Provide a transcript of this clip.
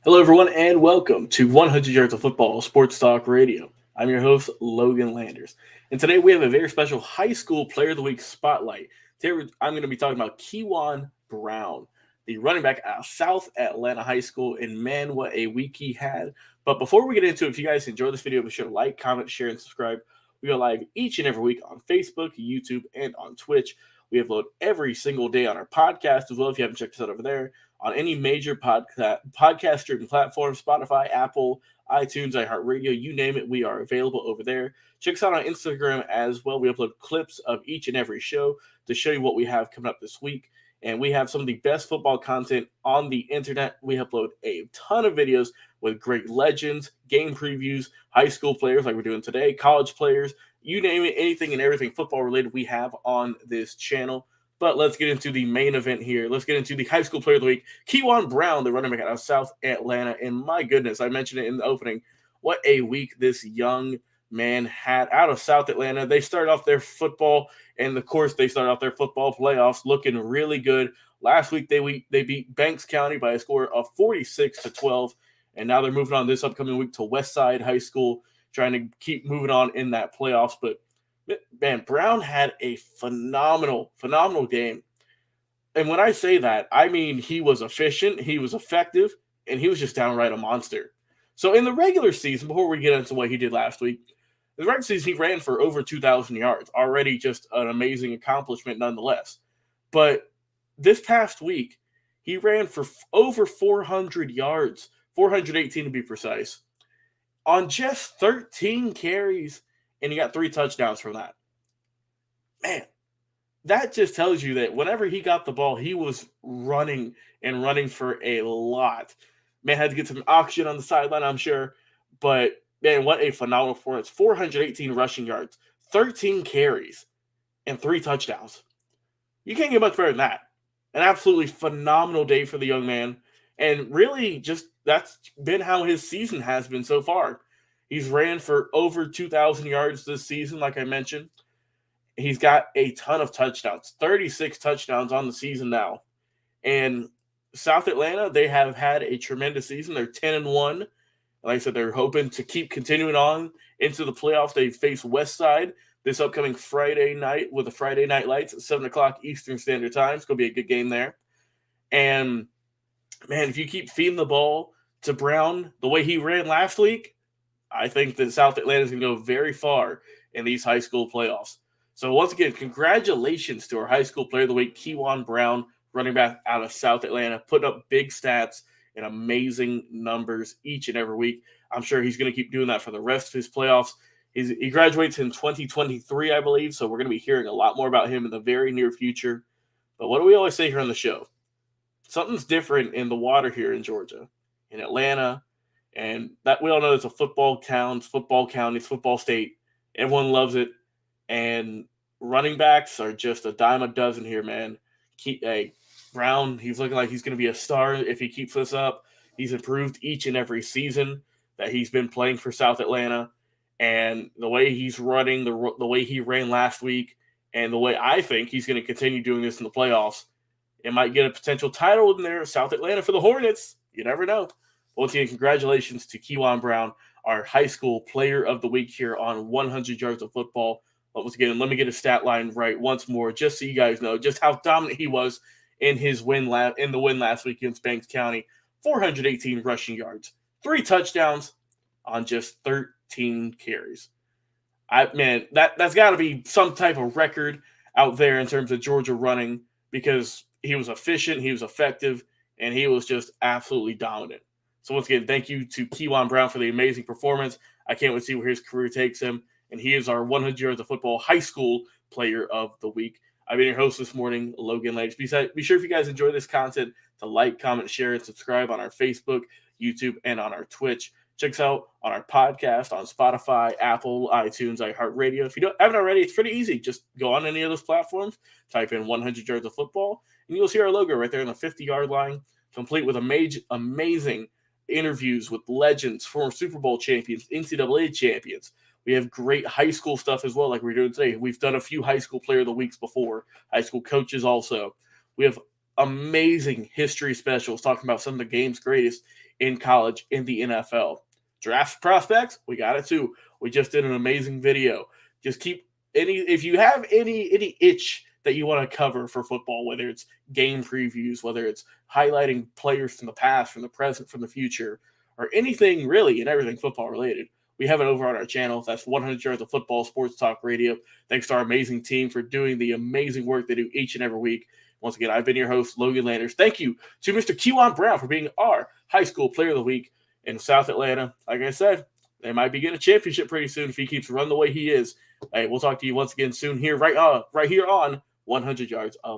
Hello, everyone, and welcome to 100 Yards of Football Sports Talk Radio. I'm your host, Logan Landers. And today we have a very special high school player of the week spotlight. Today I'm going to be talking about Keyjuan Brown, the running back out of South Atlanta High School. And man, what a week he had. But before we get into it, if you guys enjoy this video, be sure to like, comment, share, and subscribe. We go live each and every week on Facebook, YouTube, and on Twitch. We upload every single day on our podcast as well. If you haven't checked us out over there, on any major podcast streaming platform, Spotify, Apple, iTunes, iHeartRadio, you name it, we are available over there. Check us out on Instagram as well. We upload clips of each and every show to show you what we have coming up this week. And we have some of the best football content on the internet. We upload a ton of videos with great legends, game previews, high school players like we're doing today, college players, you name it, anything and everything football related we have on this channel. But let's get into the main event here. Let's get into the high school player of the week, Keyjuan Brown, the running back out of South Atlanta. And my goodness, I mentioned it in the opening. What a week this young man had out of South Atlanta. They started off their football, and of course, they started off their football playoffs looking really good. Last week, they beat Banks County by a score of 46-12, and now they're moving on this upcoming week to Westside High School, trying to keep moving on in that playoffs. But man, Brown had a phenomenal game. And when I say that, I mean he was efficient, he was effective, and he was just downright a monster. So in the regular season, before we get into what he did last week, in the regular season he ran for over 2,000 yards. Already just an amazing accomplishment nonetheless. But this past week, he ran for over 400 yards, 418 to be precise, on just 13 carries, and he got 3 touchdowns from that. Man, that just tells you that whenever he got the ball, he was running and running for a lot. Man, had to get some oxygen on the sideline, I'm sure. But, man, what a phenomenal performance. 418 rushing yards, 13 carries, and 3 touchdowns. You can't get much better than that. An absolutely phenomenal day for the young man. And really, just that's been how his season has been so far. He's ran for over 2,000 yards this season, like I mentioned. He's got a ton of touchdowns, 36 touchdowns on the season now. And South Atlanta, they have had a tremendous season. They're 10-1. Like I said, they're hoping to keep continuing on into the playoffs. They face Westside this upcoming Friday night with the Friday Night Lights at 7 o'clock Eastern Standard Time. It's going to be a good game there. And, man, if you keep feeding the ball to Brown the way he ran last week, I think that South Atlanta is going to go very far in these high school playoffs. So once again, congratulations to our high school player of the week, Keyjuan Brown, running back out of South Atlanta, putting up big stats and amazing numbers each and every week. I'm sure he's going to keep doing that for the rest of his playoffs. He graduates in 2023, I believe, so we're going to be hearing a lot more about him in the very near future. But what do we always say here on the show? Something's different in the water here in Georgia, in Atlanta, and that we all know it's a football town, football county, football state. Everyone loves it. And running backs are just a dime a dozen here, man. Brown, he's looking like he's going to be a star if he keeps this up. He's improved each and every season that he's been playing for South Atlanta. And the way he's running, the way he ran last week, and the way I think he's going to continue doing this in the playoffs, it might get a potential title in there, South Atlanta for the Hornets. You never know. Once again, congratulations to Keyjuan Brown, our high school player of the week here on 100 Yards of Football. Once again, let me get his stat line right once more, just so you guys know just how dominant he was in his win last week against Banks County. 418 rushing yards, 3 touchdowns on just 13 carries. That's got to be some type of record out there in terms of Georgia running, because he was efficient, he was effective, and he was just absolutely dominant. So once again, thank you to Keyjuan Brown for the amazing performance. I can't wait to see where his career takes him. And he is our 100 Yards of Football high school player of the week. I've been your host this morning, Logan Landers. Be sure if you guys enjoy this content to like, comment, share, and subscribe on our Facebook, YouTube, and on our Twitch. Check us out on our podcast on Spotify, Apple, iTunes, iHeartRadio. If you haven't already, it's pretty easy. Just go on any of those platforms, type in 100 Yards of Football, and you'll see our logo right there on the 50-yard line, complete with amazing interviews with legends, former Super Bowl champions, NCAA champions. We have great high school stuff as well, like we're doing today. We've done a few high school player of the weeks before, high school coaches also. We have amazing history specials talking about some of the game's greatest in college, in the NFL. Draft prospects, we got it too. We just did an amazing video. Just keep if you have any itch that you want to cover for football, whether it's game previews, whether it's highlighting players from the past, from the present, from the future, or anything really and everything football related, we have it over on our channel. That's 100 Yards of Football Sports Talk Radio. Thanks to our amazing team for doing the amazing work they do each and every week. Once again, I've been your host, Logan Landers. Thank you to Mr. Keyjuan Brown for being our high school player of the week in South Atlanta. Like I said, they might be getting a championship pretty soon if he keeps running the way he is. Hey, we'll talk to you once again soon here, right here on 100 Yards of